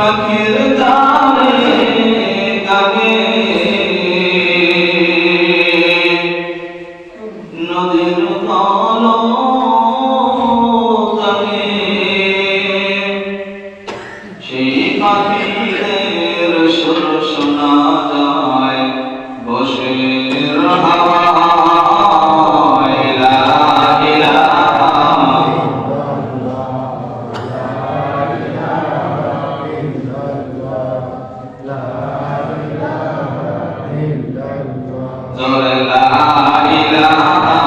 পাখির গানে গানে নদীর তলতানে সেই পাখিদের সুর শোনা যায় বসের হাওয়ায় লা ইলাহা জোরে লা ইলাহা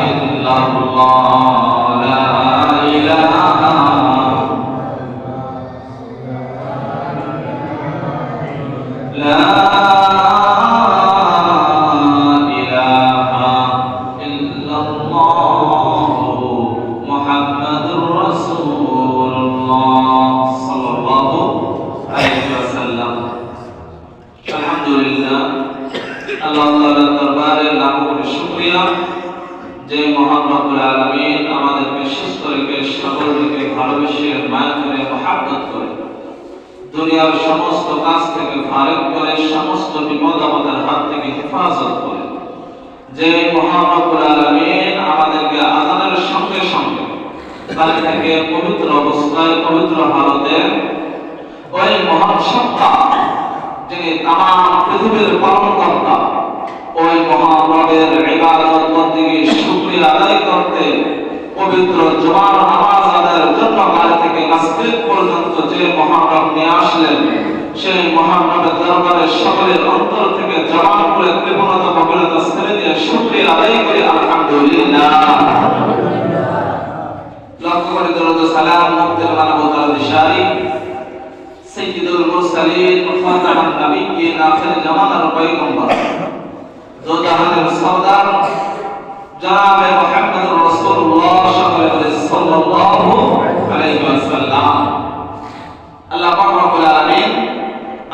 ইল্লাল্লাহ লা ইলাহা লা ইলাহা ইল্লাল্লাহ মুহাম্মাদুর রাসূলুল্লাহ সাল্লাল্লাহু আলাইহি ওয়াসাল্লাম। আলহামদুলিল্লাহ, আল্লাহ তাআলার দরবারে লাখ কোটি শুকরিয়া যে মহান রব্বুল আলামিন আমাদেরকে সুস্থ রেখে সকলকে ভালোবেসে মায়া করে মহব্বত করে দুনিয়ার সমস্ত কাজ থেকে ফারেক করে সমস্ত বিপদ আমাদের হাত থেকে হেফাজত করে যে মহান রব্বুল আলামিন আমাদেরকে আযানের সঙ্গে সঙ্গে তার থেকে পবিত্র অবস্থায় পবিত্র হালতে ওই মহান সত্তা যিনি তামাম পৃথিবীর পালনকর্তা ওই মহান রবের ইবাদত বন্দেগী শুকরিয়া আদায় করতে পবিত্র জুমার নামাজ আদায়ের জন্য কাল থেকে মাসজিদ পর্যন্ত যে মহান রব নিয়ে আসলেন সেই মহান রবের দরবারে সকলের অন্তর থেকে জবান করে কৃপণতা কবিরতা ছেড়ে দিয়ে শুকরিয়া আদায় করে আলহামদুলিল্লাহ। লক্ষ্য করে দরুদ সালাম মুক্তির মানবতার দিশারি সাইয়্যিদুল মুরসালিন খাতামুন নবিয়্যিন আখির জামানার পয়গম্বর দো জাহানের সরদার জনাবে মুহাম্মদুর রাসূলুল্লাহ সাল্লাল্লাহু আলাইহি ওয়াসাল্লাম। আল্লাহ পাক রব্বুল আলামিন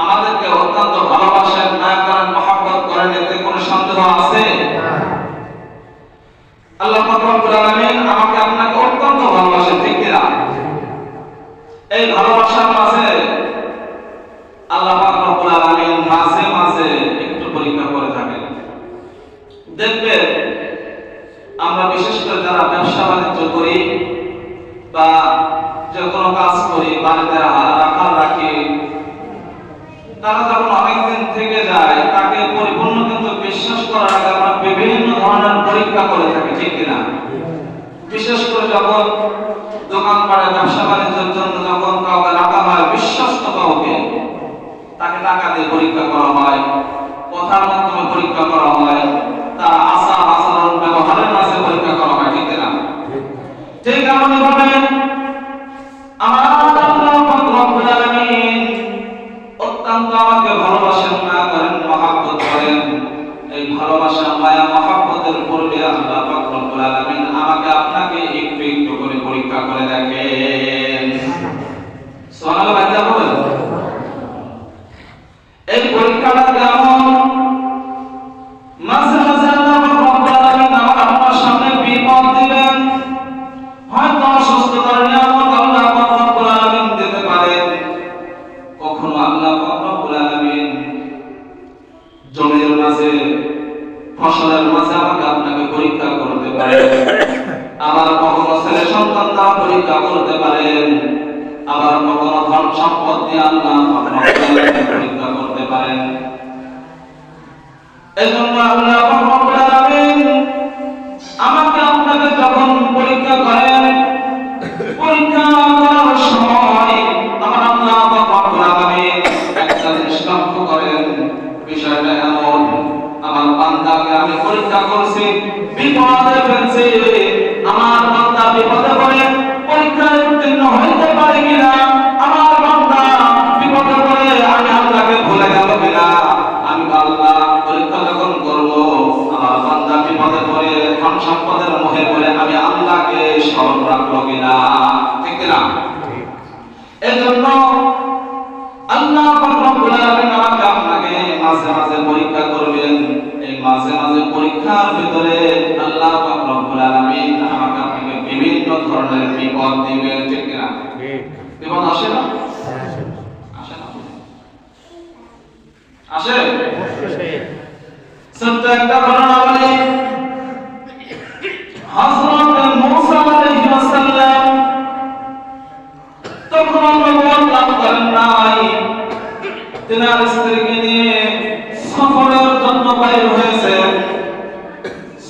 আমাদেরকে অত্যন্ত ভালোবাসেন, মায়া করেন, মহব্বত করেন, এতে কোনো সন্দেহ আছে? আল্লাহ পাক রব্বুল আলামিন আমাকে আপনাকে অত্যন্ত ভালোবাসেন, ঠিক কি না? এই ভালোবাসার মাঝে আল্লাহ পাক রব্বুল আলামিন মাঝে মাঝে একটু পরীক্ষা করে থাকেন। দেখবেন আমরা বিশেষ করে যারা ব্যবসা বাণিজ্য করি বা যে কোনো কাজ করি, বাড়িতে রাখাল রাখি, তারা যখন অনেকদিন থেকে যায় তাকে পরিপূর্ণ কিন্তু বিশ্বাস করার আগে আমরা বিভিন্ন ধরনের পরীক্ষা করে থাকি, ঠিক কিনা? বিশেষ করে যখন দোকানপাটে ব্যবসা বাণিজ্যের জন্য যখন কাউকে রাখা হয়, বিশ্বস্ত কাউকে, তাকে টাকা দিয়ে পরীক্ষা করা হয়, কথার মাধ্যমে পরীক্ষা করা হয়, তার আচার আচরণ ব্যবহারের মাঝে পরীক্ষা করা হয়, ঠিক না? ঠিক এমনই ভাবে আমার আল্লাহ পাক রব্বুল আলামিন অত্যন্ত আমাকে ভালোবাসেন, মায়া করেন, মহব্বত করেন। এই ভালোবাসা মায়া মহব্বতের পূর্বে আল্লাহ পাক রব্বুল আলামিন আমাকে আপনাকে একটু একটু করে পরীক্ষা করে দেখেন। সুবহানাল্লাহ, বাচ্চা বলেন এই পরীক্ষাটা কেমন? মাঝে মাঝে আল্লাহ পাক রব্বুল আলামিন আমার আপনার সামনে বিপদ দিবেন, হয়তো অসুস্থতার নিয়ামত আল্লাহ পাক রব্বুল আলামিন দিতে পারেন। কখনো আল্লাহ পাক রব্বুল আলামিন জমির মাঝে ফসলের মাঝে আমাকে আপনাকে পরীক্ষা করতে পারেন, আবার কখনো ছেলে সন্তান দ্বারা পরীক্ষা করতে পারেন, আবার কখনো ধন সম্পদ দিয়ে আল্লাহ পাক রব্বুল আলামিন পরীক্ষা করতে পারেন। এজন্য আল্লাহ পাক রব্বুল আলামিন আমাকে আপনাকে যখন পরীক্ষা করেন, পরীক্ষা করার সময় আমার আল্লাহ পাক রব্বুল আলামিন একটা জিনিস লক্ষ্য করেন, বিষয়টা এমন, আমার বান্দাকে আমি পরীক্ষা করছি, বিপদে ফেলছি, আমার বান্দা বিপদে পড়ে পরীক্ষায় উত্তীর্ণ হইতে পারে কিনা, আমার বান্দা বিপদে পড়ে আমি আল্লাহকে ভুলে গেল কিনা, আমি আল্লাহ পরীক্ষা যখন করব আমার বান্দা বিপদে পড়ে ধন সম্পদের মোহে পড়ে আমি আল্লাহকে স্মরণ রাখবো কিনা, ঠিক কিনা? এজন্য আল্লাহ পাক রব্বুল আলামিন আমাকে আপনাকে মাঝে মাঝে পরীক্ষা করবেন। এই মাঝে মাঝে পরীক্ষার ভিতরে আল্লাহ পাক রব্বুল আলামিন আমাকে আপনাকে বিভিন্ন ধরনের বিপদ দিবেন, ঠিক কিনা? বিপদ আসে না? আসে না? আসে সত্য একটা ঘটনা বলি। হযরত মূসা আলাইহিস সালাম তখন নবুয়ত লাভ করেন নাই, তিনার স্ত্রীকে নিয়ে সফরের জন্য বাইর হয়েছেন।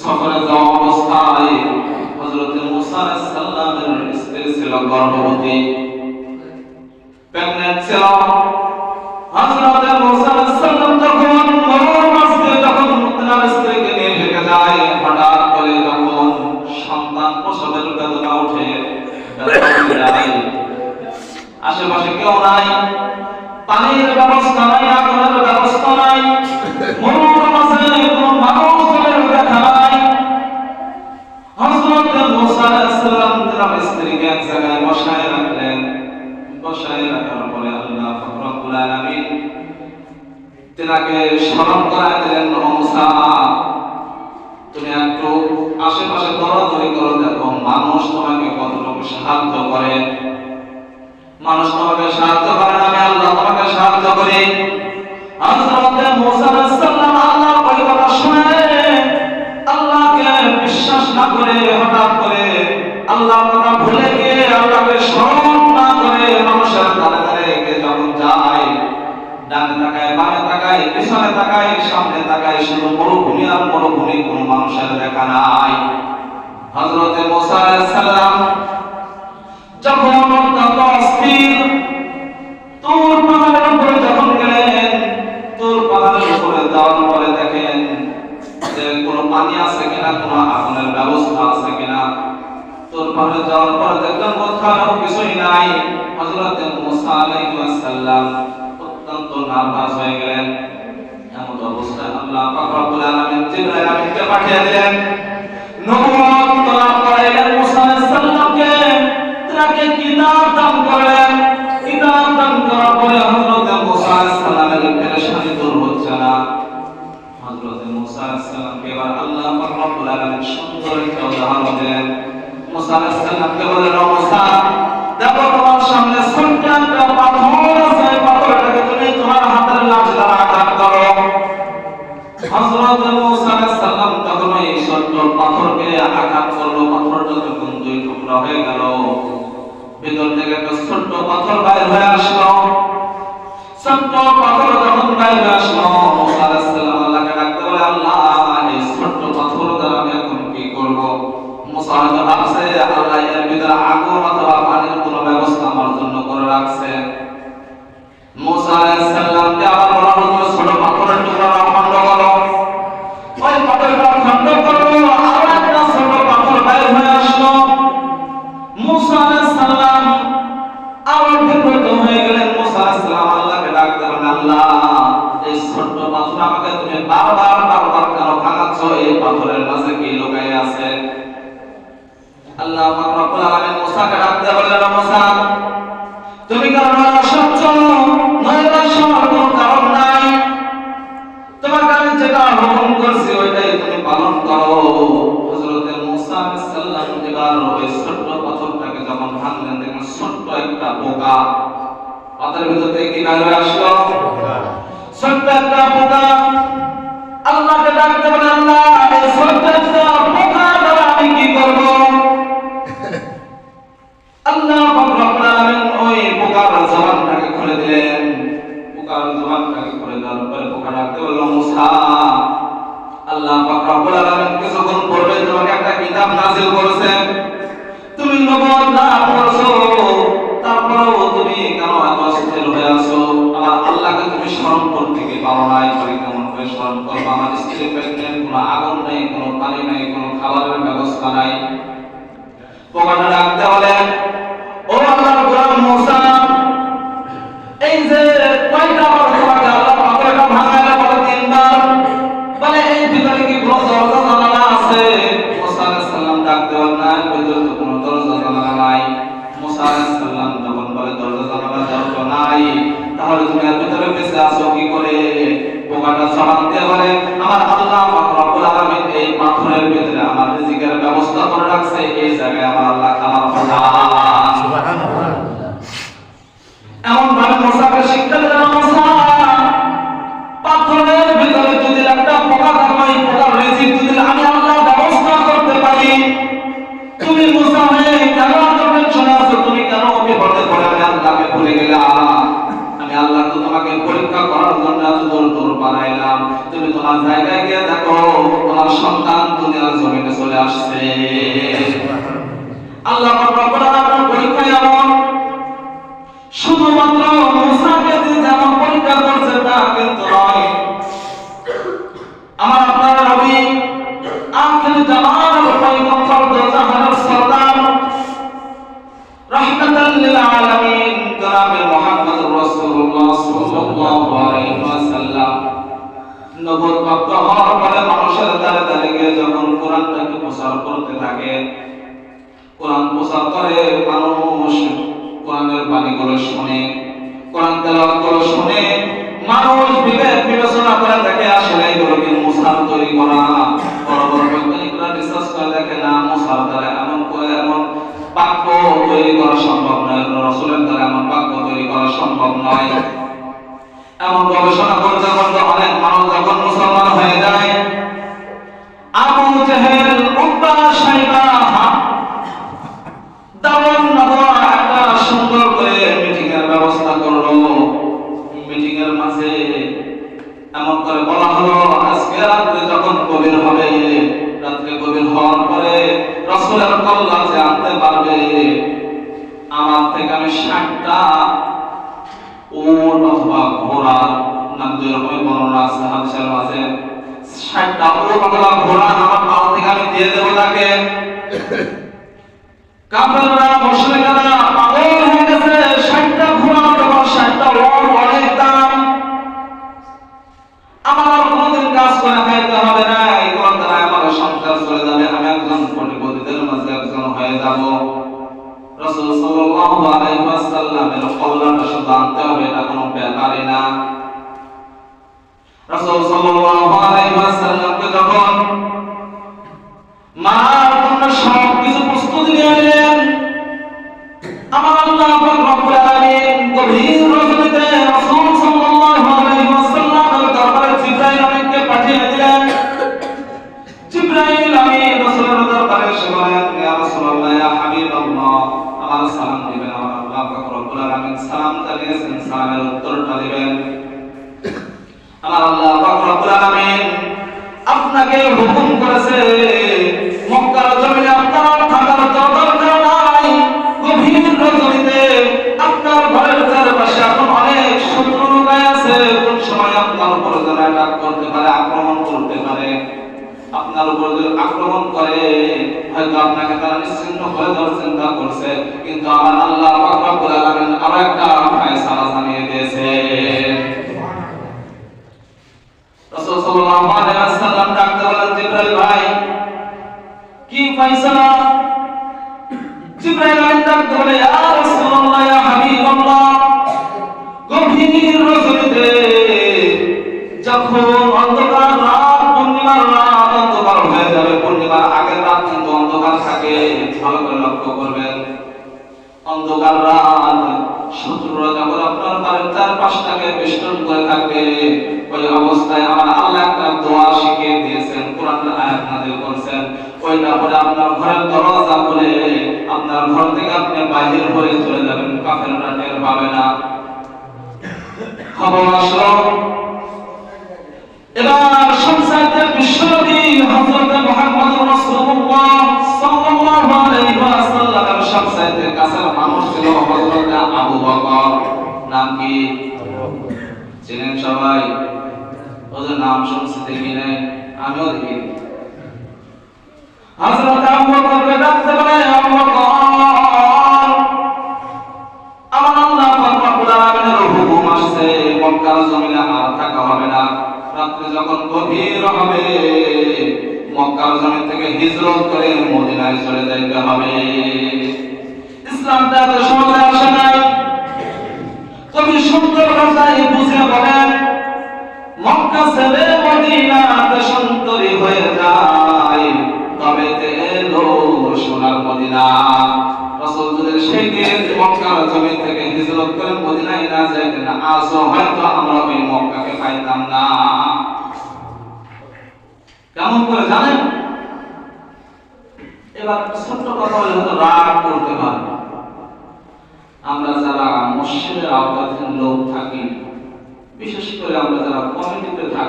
সফরে যাওয়া অবস্থায় হযরত মূসা আলাইহিস সালামের স্ত্রী ছিল গর্ভবতী, প্রেগন্যান্ট ছিল। হযরত মূসা আলাইহিস সালাম যখন মরুর মাঝে যখন তিনার স্ত্রীকে নিয়ে হেঁটে যায়, হঠাৎ করে যখন সন্তান প্রসবের বেদনা ওঠে, আশেপাশে কেউ নাই, পানির ব্যবস্থা নাই, আগুনের ব্যবস্থা নাই, মরুর মাঝে কোনো মানুষের দেখা নাই। হযরত মূসা আলাইহিস সালাম তার স্ত্রীকে এক জায়গায় বসায় রাখলেন। বসায় রাখার পরে আল্লাহ পাক রব্বুল আলামিন তিনাকে স্মরণ করায় দিলেন, ও মূসা, তুমি একটু আশেপাশে দৌড়াদৌড়ি করো, দেখো মানুষ তোমাকে কতটুকু সাহায্য করে। মানুষ তোমাকে সাহায্য করে না, আমি আল্লাহ তোমাকে সাহায্য করি। হযরত মূসা আলাইহিস সালাম আল্লাহর ওই কথা শুনে আল্লাহকে বিশ্বাস না করে, হঠাৎ করে আল্লাহর কথা ভুলে গিয়ে আল্লাহকে স্মরণ না করে মানুষের ধারে ধারে গিয়ে যখন যায়, ডানে তাকায়, বামে তাকায়, পিছনে তাকায়, সামনে তাকায়, শুধু মরুভূমি আর মরুভূমি, কোনো মানুষের দেখা নাই। হযরত মূসা আলাইহিস সালাম যখন অত্যন্ত অস্থির তুর পাহাড়ের উপরে যখন গেলেন, তুর পাহাড়ের উপরে যাওয়ার পরে দেখেন যে কোনো পানি আছে কিনা, কোনো আগুনের ব্যবস্থা আছে কিনা। তুর পাহাড়ে যাওয়ার পরে দেখলেন কোথাও কিছুই নাই। হযরত মূসা আলাইহিস সালাম অত্যন্ত নার্ভাস হয়ে গেলেন। এমন অবস্থায় আল্লাহ পাক রব্বুল আলামিন জিবরাইল আমিনকে পাঠিয়ে দিলেন। নবুয়ত লাভ করাইলেন মূসা আলাইহিস সালামকে, তাকে কিতাব দান করলেন। কিতাব দান করার পরে হযরত মূসা আলাইহিস সালামের পেরেশানি দূর হচ্ছে না। হযরত মূসা আলাইহিস সালামকে এবার আল্লাহ পাক রব্বুল আলামিন সুন্দর একটা উদাহরণ দিলেন। মূসা আলাইহিস সালামকে বললেন, ও মূসা, দেখো তোমার সামনে ছোট্ট একটা পাথর আছে, পাথরটাকে তুমি তোমার হাতের লাঠি দ্বারা আঘাত করো। হযরত মূসা আলাইহিস সালাম তখন এই ছোট্ট পাথরকে আঘাত করলো। পাথরটা যখন দুই টুকরা হয়ে গেল, ভিতর থেকে একটা ছোট্ট পাথর বাইর হয়ে আসলো। ছোট্ট পাথর যখন বাইর হয়ে আসলো, মূসা আলাইহিস সালাম আল্লাহকে ডাকতে বলে, আল্লাহ, এই ছোট্ট পাথর দ্বারা আমি এখন কি করব? মূসা হয়তো ভাবছে আল্লাহ এর ভিতরে আগুন অথবা পানির কোনো ব্যবস্থা আমার জন্য করে রাখছে। মূসা আলাইহিস সালামকে আবার বলা হলো, ছোট পাথরের টুকরা খণ্ড করো। ওই পাথরটা খণ্ড করলো, আর একটা ছোট পাথর বাইর হয়ে আসলো। মূসা আলাইহিস সালাম আবার বিব্রত হয়ে গেলেন। মূসা আলাইহিস সালাম আল্লাহকে ডাকতে বলেন, আল্লাহ, এই ছোট্ট পাথর আমাকে তুমি বারবার বারবার কেন ভাঙাচ্ছ? এই পাথরের মাঝে কি লুকাই আছে? আল্লাহ পাক রব্বুল আলামিন মূসাকে ডাকতে বললেন, মূসা, তুমি কারণ অসহ্য নৈরাশ্যর কোনো কারণ নাই। তোমাকে আমি যেটা হুকুম করছি ওইটাই তুমি পালন করো। হযরত মূসা আলাইহিস সালাম এবার ওই ছোট্ট পাথরটাকে যখন ভাঙলেন, দেখলেন ছোট্ট একটা পোকা পাথরের ভিতর থেকে কি বের হয়ে আসলো? ছোট্ট একটা পোকা। আল্লাহকে ডাকতে বলেন, আল্লাহ, এই ছোট্ট একটা পোকা দ্বারা আমি কি করব? আল্লাহ পাক রব্বুল আলামিন ওই পোকার জবানটাকে খুলে দিলেন। পোকার জবানটাকে খুলে দেওয়ার পরে পোকা ডাকতে বলল, মূসা, আল্লাহ পাক রব্বুল আলামিন কিছুক্ষণ পূর্বে তোমাকে একটা কিতাব নাযিল করেছেন, তুমি নবুয়ত লাভ করেছো, তারপরেও তুমি কেন এত অস্থির হয়ে আছো? আমার আল্লাহকে তুমি স্মরণ করতে কি পারো নাই? কেমন করে স্মরণ করবো? আমার স্ত্রী প্রেগন্যান্ট, কোনো আগুন নেই, কোনো পানি নেই, কোনো খাবারের ব্যবস্থা নাই। পোকাটা ডাকতে বলেন, ও আল্লাহর গোলাম মূসা, এই যে কয়টা বার তোমাকে আল্লাহ পাথরটা ভাঙাইলে বলে 3 বার, বলে এই ভিতরে কি কোনো দরজা জানালা আছে? মূসা আলাইহিস সালাম ডাকতে বলেন, না, ভিতরে তো কোনো দরজা জানালা নাই। মূসা আলাইহিস সালাম যখন বলে দরজা জানালা তো নাই, তাহলে তুমি এর ভিতরে বেঁচে আছো কি করে? পোকাটা জবাব দিয়ে বলে, আমার আল্লাহ পাক রব্বুল আলামিন এই পাথরের ভিতরে আমার রিজিকের ব্যবস্থা করে রাখছে, এই জায়গায় আমার আল্লাহ খাবার পাঠান। সুবহানাল্লাহ। এমন ভাবে মূসাকে শিক্ষা দিলেন, মূসা আল্লাহ তো তোমাকে পরীক্ষা করার জন্য এত দূর বানাইলাম, তুমি তোমার জায়গায় গিয়ে দেখো তোমার সন্তান দুনিয়ার জমিনে চলে আসছে। আল্লাহ রব্বুল আলামিন পরীক্ষা এমন, শুধুমাত্র মুসাকে দিয়ে যেমন পরীক্ষা করছে তা কিন্তু নয়। আমার আপনার নবী আখির জামানের পয়গম্বর দো জাহানের সরদার রাহমাতাল লিল আলামিন জনাবে মুহাম্মদুর রাসূলুল্লাহ সাল্লাল্লাহু আলাইহি ওয়াসাল্লাম নবুয়ত প্রাপ্ত হওয়ার পরে মানুষের দ্বারে দ্বারে গিয়ে যখন কোরআনটাকে প্রচার করতে থাকে, কোরআন প্রচার করে, মানুষ কোরআনের বাণীগুলো শুনে, কোরআন তেলাওয়াতগুলো শুনে মানুষ বিবেক বিবেচনা করে দেখে আসলে এগুলো কি মুসার তৈরি করা। বড় বড় বৈজ্ঞানিকরা রিসার্চ করে দেখে না, মুসার দ্বারা এমন বাক্য তৈরি করা সম্ভব নয়, রাসূলের দ্বারা এমন বাক্য তৈরি করা সম্ভব নয়। এমন গবেষণা করতে করতে অনেক মানুষ যখন মুসলমান হয়ে যায়, আবু জেহেল, উতবা, শাইবা দাওয়াত নবুয়া একটা সুন্দর করে মিটিং এর ব্যবস্থা করলো। মিটিং এর মাঝে এমন করে বলা হলো, আজকে রাত্রে যখন গভীর হবে, রাত্রে গভীর হওয়ার পরে রাসূলের কল্লা যে আনতে পারবে, আমার থেকে আমি 60টা উট অথবা ঘোড়া, নাম যেরকম বর্ণনা আছে হাদিসের মাঝে, 60টা উট অথবা ঘোড়া আমার পাল থেকে আমি দিয়ে দেবো তাকে। কাফেররা মুশরিকরা পাগল হয়ে গেছে, 60টা ঘোড়া অথবা 60টা উট অনেক দাম, আমার আর কোনোদিন কাজ করে খাইতে হবে না, এগুলো দ্বারা আমার সংসার চলে যাবে, আমি একজন কোটিপতিদের মাঝে একজন হয়ে যাব। রাসূল সাল্লাল্লাহু আলাইহি ওয়াসাল্লামের কল্যাণটা শুধু আনতে হবে, এটা কোনো ব্যাপারই না। রাসূল সাল্লাল্লাহু আলাইহি ওয়াসাল্লামকে যখন মারার জন্য সব কিছু প্রস্তুতি নিলেন, আমার আল্লাহ পাক রব্বুল আলামিন গভীর রজনীতে রাসূল সাল্লাল্লাহু আলাইহি ওয়াসাল্লামের দরবারে জিবরাইল আমিনকে পাঠিয়ে দিলেন। জিবরাইল আমিন রাসূলের দরবারে এসে বলেন, ইয়া রাসূলুল্লাহ, ইয়া হাবিবাল্লাহ, আমার সালাম দিবেন। আমার আল্লাহ পাক রব্বুল আলামিন সালাম জানিয়েছেন, সালামের উত্তরটা দিবেন। আমার আল্লাহ পাক রব্বুল আলামিন আপনাকে হুকুম করেছে, মক্কার জমিনে আপনার থাকার দরকার নাই। গভীর রজনীতে আপনার ঘরের চারপাশে এখন অনেক শত্রু লুকায় আছে, কোন সময় আপনার উপর যেন অ্যাটাক করতে পারে, আক্রমণ করতে পারে। আপনার উপর যদি আক্রমণ করে, হয়তো আপনাকে তারা নিশ্চিহ্ন করে দেওয়ার চিন্তা করছে, কিন্তু আমার আল্লাহ পাক রব্বুল আলামিন আরো একটা ফয়সালা জানিয়ে দিয়েছে। রাসূল সাল্লাল্লাহু আলাইহি ওয়াসাল্লাম ডাকতে বলেন, জিবরাইল ভাই, কি ফয়সালা? জিবরাইল আমিন ডাকতে বলে, ইয়া রাসূলুল্লাহ, ইয়া হাবিবাল্লাহ, গভীর রজনীতে যখন অন্ধকার রাত, পূর্ণিমার রাত অন্ধকার হয়ে যাবে, পূর্ণিমার আগের রাত কিন্তু অন্ধকার থাকে, ভালো করে লক্ষ্য করবেন। অন্ধকার রাত, শত্রুরা যখন আপনার বাড়ির চারপাশটাকে বেষ্টন করে থাকবে, ওই অবস্থায় আমার আল্লাহ একটা দোয়া শিখিয়ে দিয়েছেন, কোরআনের আয়াত নাযিল করেছেন। ওইটা পরে আপনার ঘরের দরজা খুলে আপনার ঘর থেকে আপনি বাইরে হয়ে চলে যাবেন, কাফেররা টের পাবে না। খবর আসলো, এবার সংসারতে বিশ্বনবী হযরত মুহাম্মদুর রাসূলুল্লাহ সাল্লাল্লাহু আলাইহি ওয়াসাল্লামের সবচেয়ে কাছের মানুষ ছিল হযরত আবু বকর। নাম কি চিনেন সবাই? ওদের নাম শুনছি, দেখি নাই, আমিও দেখি। হযরত আবু বকরকে ডাকতে বলে, আবু বকর, আমার আল্লাহ পাক রব্বুল আলামিনের হুকুম আসছে, মক্কার জমিনে আর থাকা হবে না। রাত্রি যখন গভীর হবে, মক্কার জমিন থেকে হিজরত করে মদিনায় চলে যাইতে হবে। ইসলামটা তো সহজে আসে নাই। কবি সুন্দর ভাষায় বুঝে বলেন, মক্কা ছেড়ে মদিনাতে সুন্দরী হয়ে যায়, তবে এলো সোনার মদিনা। রাসূল যদি সেই দিন মক্কার জমিন থেকে হিজরত করে মদিনায় না যাইতেন, আজও হয়তো আমরা ওই মক্কাকে পাইতাম না। কেমন করে জানেন? এবার ছোট্ট কথা বলে হয়তো রাগ করতে পারে। আমরা যারা মসজিদের আওতাধীন লোক থাকি,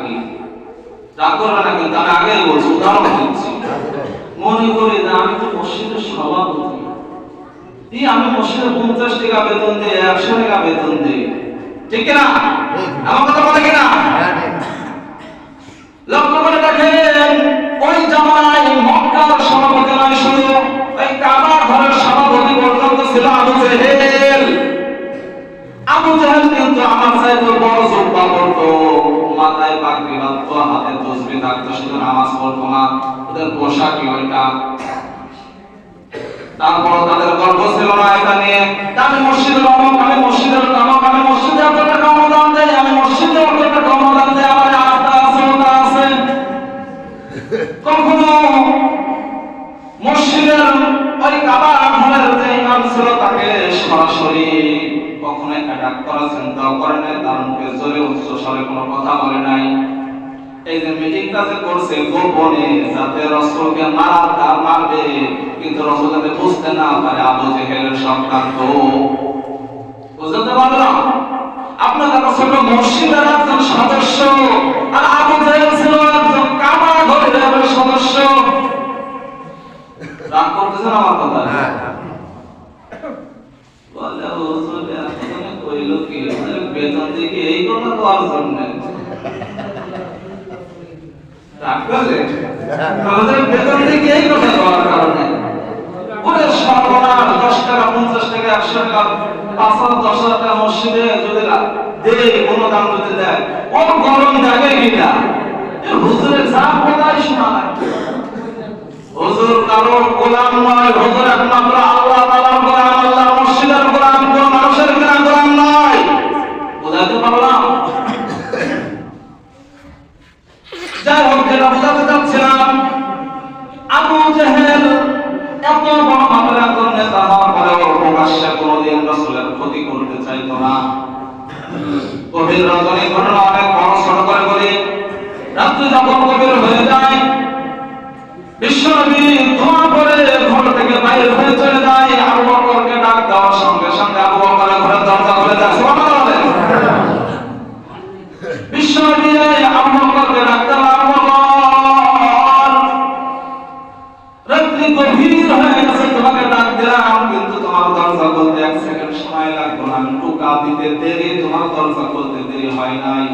থাকি, রাগ করবে না কিন্তু আমি আগে বলছি, উদাহরণ দিচ্ছি। মনে করি যে আমি তো মসজিদের সভাপতি, আমি মসজিদে 50 টাকা বেতন দিই, 100 টাকা বেতন দিই, ঠিক না? আমার কথা বলে কিনা? লক্ষ্য করে দেখেন, ওই জামানায় মক্কার সভাপতি নয়, শুধু ওই কাবা ঘরের সভাপতি পর্যন্ত ছিল আবু জেহেল। আবু জেহেল কিন্তু আমার চাইতে বড় জুব্বা পরতো, মাথায় পাগড়ি বাঁধতো, হাতে তসবিহ থাকতো, শুধু নামাজ পড়তো না, ওদের পোশাকই ওইটা। তারপর তাদের গর্ব ছিল না এটা নিয়ে, আমি মসজিদের অমুক, আমি মসজিদের অমুক, আমি মসজিদে এত টাকা অনুদান দেই, আমি মসজিদে অত টাকা অনুদান দেই, আমার আটা আছে, ওটা আছে। কখনো মসজিদের ওই কাবা ঘরের যে ইমাম ছিল তাকে সরাসরি কখনো অ্যাটাক করার চিন্তাও করে নাই, তার মুখে জোরে উচ্চ স্বরে কোনো কথা বলে নাই। এই যে মিটিংটা যে করছে গোপনে, যাতে রাসূলকে মারবে কিন্তু রাসূল যাতে বুঝতে না পারে আবু জেহেলের চক্রান্ত। বুঝতে পারলাম? আপনাদের ছোট মসজিদের একজন সদস্য, আর আবু জেহেল ছিল একজন কাবা ঘরের একজন সদস্য। রাগ করতেছেন আমার কথা? বলে হুজুর এতদিনে কইল কি বেতন দিকে এই কথা করার জন্য রাগ করলে আমাদের বেতন দিকে এই কথা করার কারণে ওরে সর্বনাশ 10 টাকা 50 টাকা 100 টাকা 5,000 10,000 টাকা মসজিদে যদি দেয়, কোনো দাম যদি দেয়, ও গরম জায়গা কিনা হুজুরের যা কথাই শোনা লাগে। হুজুর কারো গোলাম নয়, হুজুর একমাত্র আল্লাহ তাআলার গোলাম, আল্লাহর মসজিদের গোলাম, কোন মানুষের কিনা গোলাম নয়। বুঝাতে পারলাম? যাই হোক, যেটা বোঝাতে চাচ্ছিলাম, আবু জেহেল এত বড় মাপের একজন নেতা হওয়ার পরেও প্রকাশ্যে কোনোদিন রাসূলের ক্ষতি করতে চাইতো না। গভীর রজনী ঘটনা অনেক বড় ছোট করে বলি, রাত্রি যখন গভীর হয়ে যায়, বিশ্বনবী ধোঁয়া পড়ে ঘর থেকে বাইরে হয়ে চলে যায়। আবু বকরকে ডাক দেওয়ার সঙ্গে সঙ্গে আবু বকরের ঘরের দরজা খুলে যায়। সুবহানাল্লাহ বলেন। বিশ্বনবী আবু বকরকে ডাক দেওয়া, আবু বকর রাত্রি গভীর হয়ে গেছে, তোমাকে ডাক দিলাম কিন্তু তোমার দরজা খুলতে 1 সেকেন্ড সময় লাগবে না, আমি টোকা দিতে দেরি, তোমার দরজা খুলতে দেরি হয় নাই।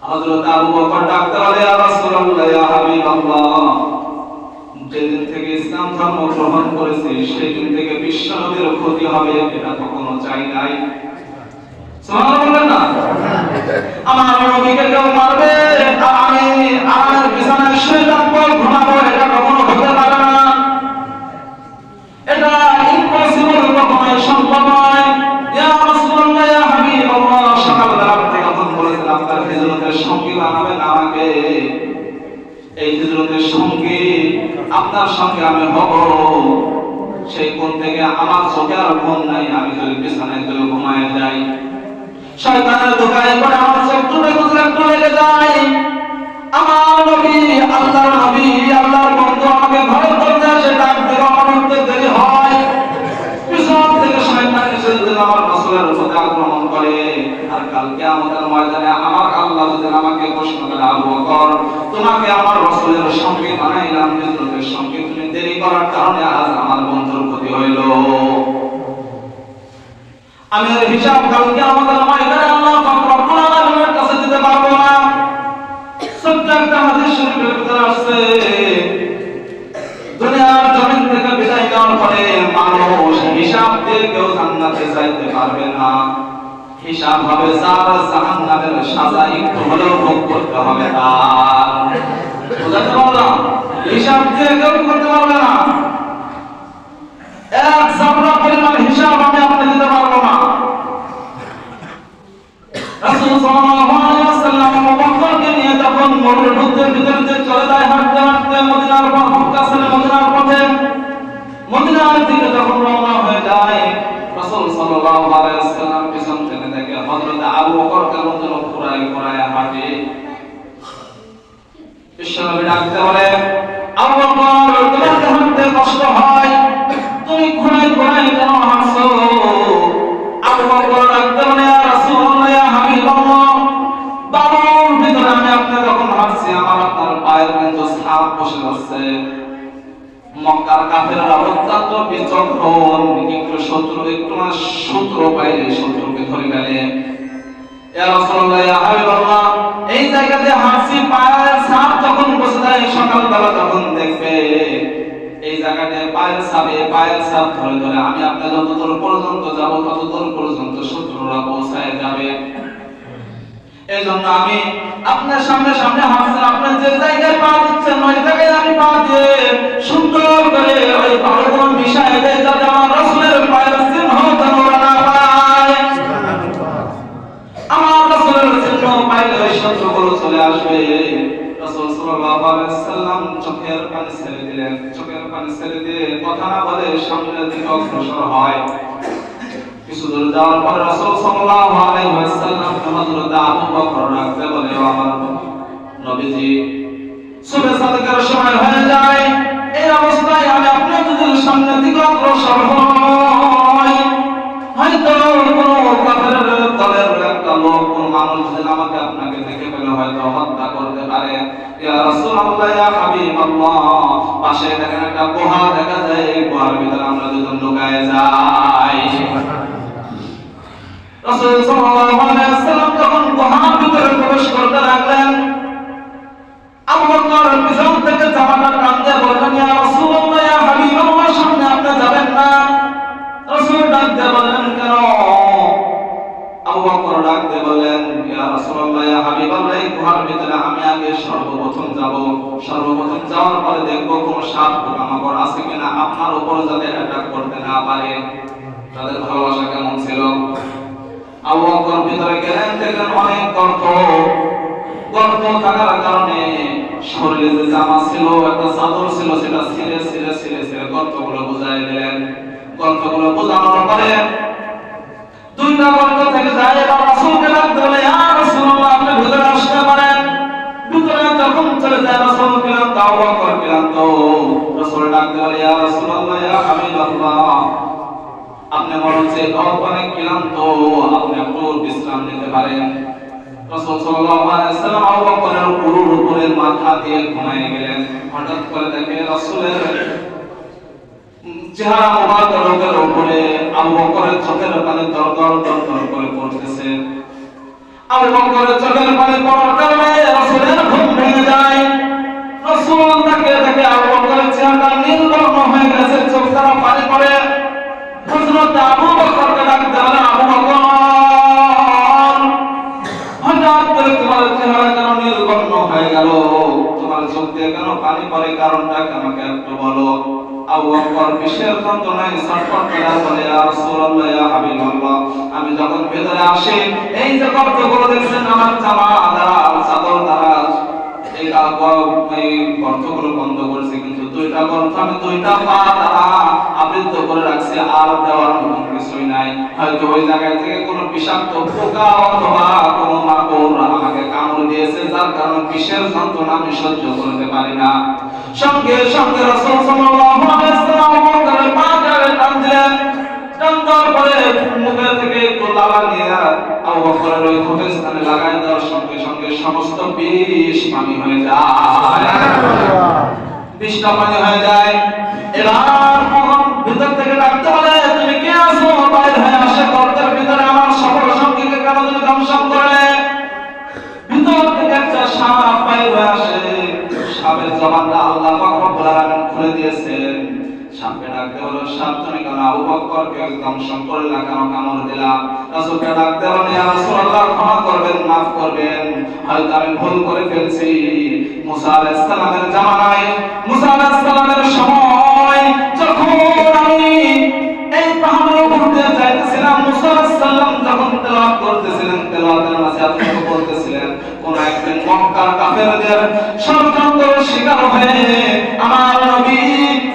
হযরত আবু বকর ডাকতে বলে, ইয়া রাসূলুল্লাহ, ইয়া হাবিবাল্লাহ, যেদিন থেকে ইসলাম ধর্ম গ্রহণ করেছি সেই দিন থেকে বিশ্বনবীর ক্ষতি হবে এটা কখনো চাই নাই। সুবহানাল্লাহ বলেন না? আমার নবীকে কেউ মারবে আর আমি আমার বিছানায় শুয়ে থাকবো, ঘুমাবো, এটা কখনো হতে পারে না, এটা ইম্পসিবল, কখনোই সম্ভব নয়। ইয়া রাসূলুল্লাহ, ইয়া হাবিবাল্লাহ, সকালবেলা থেকে যখন বলেছেন আপনার হিজরতের সঙ্গী বানাবেন আমাকে, এই হিজরতের সঙ্গী আপনার সঙ্গে আমি হব, সেই কোণ থেকে আমার চোখে আর ঘুম নাই, আমি যদি বিছানায় যদি ঘুমায় যাই, শয়তানের ধোঁকায় পড়ে আমার চোখ একটু লেগে যায়। আমার নবী, আল্লাহর নবী, আল্লাহর বন্ধু আমাকে ঘরে করতে আসে, ডাক দেওয়া আমার উঠতে দেরি হয়, পিছন থেকে শয়তান এসে যদি আমার রাসূলের উপর আক্রমণ করে, আর কাল কিয়ামতের ময়দানে আমার আল্লাহ যদি আমাকে প্রশ্ন করে, আবু বকর তোমাকে আমার রাসূলের সঙ্গে বানাইলাম, হিজরতের সঙ্গে তুমি দেরি করার কারণে আজ আমার বন্ধুর ক্ষতি হইল, আমি এর হিসাব কাল কিয়ামতের ময়দানে আল্লাহ পাক রব্বুল আলামিনের কাছে দিতে পারবো না। সত্য একটা হাদিস শরীফের ভিতরে আসছে, দুনিয়ার জমিন থেকে বিদায় নেওয়ার পরে মানুষ হিসাব দিয়ে কেউ জান্নাতে যাইতে পারবে না, হিসাব হবে যার জাহান্নামের সাজা একটু হলেও ভোগ করতে হবে তার। বুঝাতে পারলাম? হিসাব দিয়ে কেউ করতে পারবে না, এক জাবরা পরিমাণ হিসাব আমি আপনি দিতে পারবো না। রাসূল সাল্লাল্লাহু আলাইহি ওয়াসাল্লাম আবু বকরকে নিয়ে যখন মরুভূমির ভিতরে চলে যায়, হাঁটতে হাঁটতে মদিনার পথে মদিনার দিকে যখন রওনা হয়ে যায়, রাসূল সাল্লাল্লাহু আলাইহি ওয়াসাল্লাম পিছন থেকে দেখে হযরত আবু বকর কেমন যেন ঘোরায় হাঁটে। বিশ্বনবী ডাকতে বলে, আবু বকর তোমার হাঁটতে কষ্ট হয়, তুমি ঘোরায় কেন হাঁটছো? আবু বকর ডাকতে বলে, ইয়া রাসূলুল্লাহ, ইয়া হাবিবাল্লাহ, বাবা বাইরে শত্রুকে ধরে ফেলে। ইয়া রাসূলুল্লাহ ইয়া হাবিবাল্লাহ, এই জায়গাতে হাসি পায়ের ছাপ যখন বসে যায় সকালবেলা তখন দেখবে এই জায়গাটায় পায়ের ছাপ ধরে ধরে আমি আপনি যতদূর পর্যন্ত যাব ততদূর পর্যন্ত শত্রুরা পৌঁছায় যাবে। এই জন্য আমি আপনার সামনে সামনে হাসছেন, আপনার যে জায়গায় পা দিচ্ছেন ওই জায়গায় আমি পা দিয়ে সুন্দর করে ওই পাহাড়গুলো মিশায় দেয় যাতে আমার রাসূলের পায়ের চিহ্ন যেন ওরা না পায়। আমার রাসূলের চিহ্ন পাইলে ওই শত্রুগুলো চলে আসবে। রাসূল সাল্লাল্লাহু আলাইহি সাল্লাম চোখের পানি ছেড়ে দিলেন, চোখের পানি ছেড়ে দিয়ে কথা না বলে সামনের দিকে অগ্রসর হয়। কিছু দূর যাওয়ার পর রাসূল সাল্লাল্লাহু আলাইহি ওয়াসাল্লাম হযরত আবু বকর রাখতে বলে, আমার নবীজি সুবহ সাদিকের সময় হয়ে যায়, এই অবস্থায় আমি আপনি যদি সামনের দিকে অগ্রসর হই, হয়তো কোনো কাফেরের দলের একটা লোক কোন মানুষ যদি আমাকে আপনাকে দেখে ফেলে হয়তো হত্যা করতে পারে। ইয়া রাসূলুল্লাহ ইয়া হাবিবাল্লাহ, পাশে দেখেন একটা গুহা দেখা যায়, এই গুহার ভিতরে আমরা দুজন লুকায়ে যাই। রাসূল সাল্লাল্লাহু আলাইহি ওয়াসাল্লাম যখন গুহার ভিতরে প্রবেশ করতে লাগলেন, আবু বকর পিছন থেকে জামাটা টান দিয়ে বললেন, ইয়া রাসূলুল্লাহ ইয়া হাবিবাল্লাহ, সামনে আপনি যাবেন না। রাসূল ডাক দিয়ে বললেন, কেন? আবু বকর ডাক দিয়ে বললেন, ইয়া রাসূলুল্লাহ ইয়া হাবিবাল্লাহ, এই গুহার ভিতরে আমি আগে সর্বপ্রথম যাব, সর্বপ্রথম যাওয়ার পরে দেখব কোন সাপ পোকামাকড় আছে কিনা আপনার উপর যাতে অ্যাটাক করতে না পারে। তাদের ভালোবাসা কেমন ছিল! আবু বকর ভিতরে গেলেন, দেখলেন অনেক গর্ত থাকার কারণে শরীরে যে জামা ছিল, একটা চাদর ছিল, সেটা ছিঁড়ে গর্তগুলো বুঝাই দিলেন। গর্তগুলো বোঝানোর পরে দুইটা গর্ত থেকে যায়, এবার রাসূলকে ডাকতে বলে, ইয়া রাসূলুল্লাহ, আপনি ভিতরে আসতে পারেন। ভিতরে যখন চলে যায় রাসূল ক্লান্ত, আবু বকর ক্লান্ত, রাসূল ডাকতে বলে, ইয়া রাসূলুল্লাহ ইয়া হাবিবাল্লাহ, আপনি মনে হচ্ছে অনেক ক্লান্ত, আপনি একটু বিশ্রাম নিতে পারেন। রাসূল সাল্লাল্লাহু আলাইহি ওয়াসাল্লাম আবু বকরের উপরে মাথা দিয়ে ঘুমায় গেলেন। হঠাৎ করে দেখে রাসূলের চেহারা মোবারকের উপরে আবু বকরের চোখের পানি দরদর করে পড়তেছে। আবু বকরের চোখের পানি পড়ার কারণে রাসূলের ঘুম ভেঙে যায়। রাসূল তাকে দেখে আবু বকরের চেহারাটা নীল বর্ণ হয়ে গেছে, চোখ দ্বারা পানি পড়ে। হযরত আবু বকরকে ডাকতে বলে, আবু বকর, হঠাৎ করে তোমার চেহারা কেন নীল বর্ণ হয়ে গেল? তোমার চোখ দিয়ে কেন পানি পড়ে? কারণটা আমাকে একটু বলো। আবু বকর বিশের যন্ত্রণায় ছটফট করে বলে, ইয়া রাসূলুল্লাহ ইয়া হাবিবাল্লাহ, আমি যখন ভেতরে আসি এই যে গর্তগুলো দেখছেন আমার জামা দ্বারা চাদর দ্বারা এই গর্তগুলো বন্ধ করেছে, কিন্তু দুইটা গর্ত আমি দুইটা পা দ্বারা আবৃত করে রাখছি, আর দেওয়ার মতন কিছুই নাই। হয়তো ওই জায়গা থেকে কোনো বিষাক্ত পোকা অথবা কোনো মাকড় আমাকে কামড় দিয়েছে, যার কারণে বিষের যন্ত্রণা আমি সহ্য করতে পারি না। সঙ্গে সঙ্গে রাসূল সাল্লাল্লাহু আলাইহি ওয়াসাল্লাম আবু বকরের পা ধরে টান দিলেন। টান দেওয়ার পরে মুখে থেকে একটু লালা নিয়ে আবু বকরের ওই ঠোঁটের স্থানে লাগাই দেওয়ার সঙ্গে সঙ্গে সমস্ত বিষ পানি হয়ে যায়। বিষটা পানি হয়ে যায়। এবার ভিতর থেকে ডাকতে বলে, তুমি কে আছো? বাইরে হয়ে আসে। গর্তের ভিতরে আমার সকল সঙ্গীকে কেন তুমি দংশন করলে? ভিতর থেকে একটা সাপ বাইরে হয়ে আসে। সাপের জবানটা আল্লাহ পাক রব্বুল আলামিন খুলে দিয়েছেন। সাপকে ডাকতে বলো, সাপ তুমি কেন আবু বকরকে দংশন করলে, কেন কামড় দিলা? রাসূলকে ডাকতে বলে, ইয়া রাসূলুল্লাহ, ক্ষমা করবেন, মাফ করবেন, হয়তো আমি ভুল করে ফেলছি। মুসা আলাইহিস সালামের জামানায়, মুসা আলাইহিস সালামের সময় যখন আমি এই পাহাড়ের উপর দিয়ে যাইতেছিলাম, মুসা আলাইহিস সালাম যখন তেলাওয়াত করতেছিলেন, তেলাওয়াতের মাঝে আপনি বলতেছিলেন, কোন একদিন মক্কার কাফেরদের ষড়যন্ত্রের শিকার হয়ে আমার নবী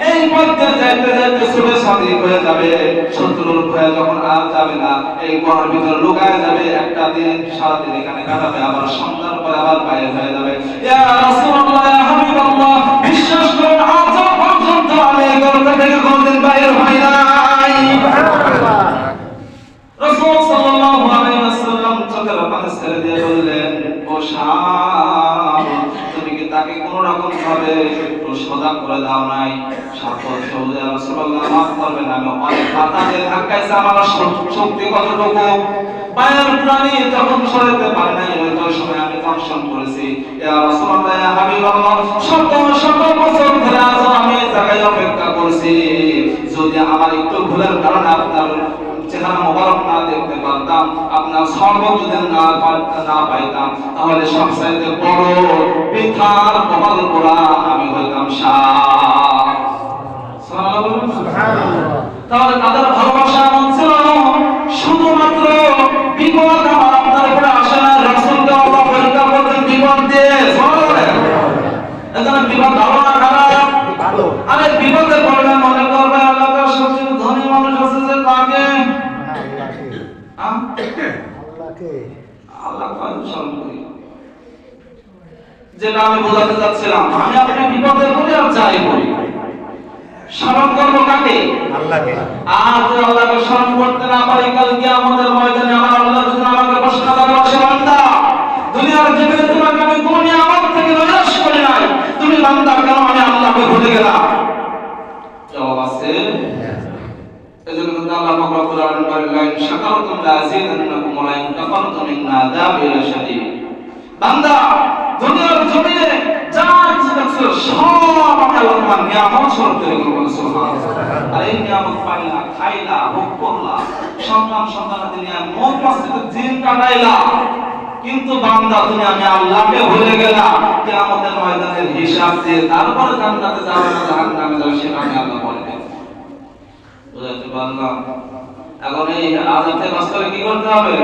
এই পথে যাইতে যাইতে সুবে সাদিক হয়ে যাবে, শত্রুর ভয়ে যখন আর যাবে না, এই গুহার ভিতরে লুকায় যাবে, একটা দিন সারাদিন এখানে কাটাবে, আবার সন্ধ্যার পরে আবার বাইরে হয়ে যাবে। ইয়া রাসূলুল্লাহ ইয়া হাবিবাল্লাহ, বিশ্বাস করুন আজ পর্যন্ত আমি এই গর্ত থেকে কোনদিন বাইরে হই নাই। রাসূল সাল্লাল্লাহু আলাইহি ওয়াসাল্লাম চোখের পানি ছেড়ে দিয়ে বললেন, ও সাপ, তুমি কি তাকে কোন রকম ভাবে একটু সজাগ করে দাও নাই। সাপোজ সৌদি রাসূলুল্লাহ মাফ করবেন, আমি অনেক বাতাসে ধাক্কাইছে, আমার শক্তি কতটুকু পায়ের প্রাণী যখন সরাতে পারে নাই, ওই সময় আমি দর্শন করেছি। ইয়া রাসূলুল্লাহ, ইয়া হাবিবাল্লাহ, সকল বছর ধরে আছো আমি এই জায়গায় অপেক্ষা করছি, যদি আমার একটু ভুলের কারণে আপনার চেহারা মোবারক না দেখতে পারতাম, আপনার সর্বত যদি না পাইতাম, তাহলে সবচাইতে বড় পিতার কপাল পোড়া আমি হইতাম শাহ। তাহলে তাদের ভালোবাসা এমন ছিল, শুধুমাত্র বিপদ আমার আপনার উপরে আসে না, রাসূলকে আল্লাহ পরীক্ষা করতেন বিপদ দিয়ে। এজন্য বিপদ ভালো না খারাপ? আরে বিপদে পড়লে মনে করবে আল্লাহর সবচেয়ে ধনী মানুষ আছে যে তাকে আল্লাহ যেটা আমি বোঝাতে চাচ্ছিলাম, আমি আপনি বিপদে পড়ে আর যাই করি, স্মরণ করবো কাকে? আল্লাহকে। আর যদি আল্লাহকে স্মরণ করতে না পারি, কাল কিয়ামতের ময়দানে আমার আল্লাহ যদি আমাকে প্রশ্ন করে, বসে বান্দা, দুনিয়ার জীবনে তোমাকে আমি কোন নিয়ামত থেকে নিরাশ করি নাই, তুমি বান্দা কেন আমি আল্লাহকে ভুলে গেলাম? জবাব আছে। এজন্য আল্লাহ পাক রব্বুল আলামিন বলেন, লা ইন শাকারতুম লা আযীদান্নাকুম ওয়া লা ইন কাফারতুম ইন্না আযাবি লাশাদীদ। বান্দা, দুনিয়ার জমিনে যা কিছু দেখছো সব আমি আল্লাহ তোমার নিয়ামত স্বরূপ তৈরি করব। সুবহানাল্লাহ। আর এই নিয়ামত পাইলা, খাইলা, ভোগ করলা, সন্তানাদি নিয়ে মত মস্তিতে দিন কাটাইলা, কিন্তু বান্দা তুমি আমি আল্লাহকে ভুলে গেলা। কিয়ামতের ময়দানের হিসাব দিয়ে তারপরে জান্নাতে যাবে না জাহান্নামে যাবে, সেটা আমি আল্লাহ বলবে। বুঝাতে পারলাম? এখন এই আযাব থেকে বাঁচতে কি করতে হবে?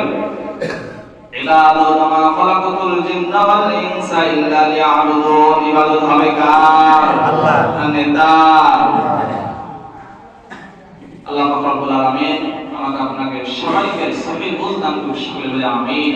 ইবাদত মা খালাকাতুল জিন্না ওয়াল ইনসা ইল্লা লিয়াবুদুন। ইবাদত হবে কার? আল্লাহ। নেতার। আল্লাহ পাক রব্বুল আলামিন আমাকে আপনাকে সবাইকে সহিহ বুঝ দান করুন। আমিন।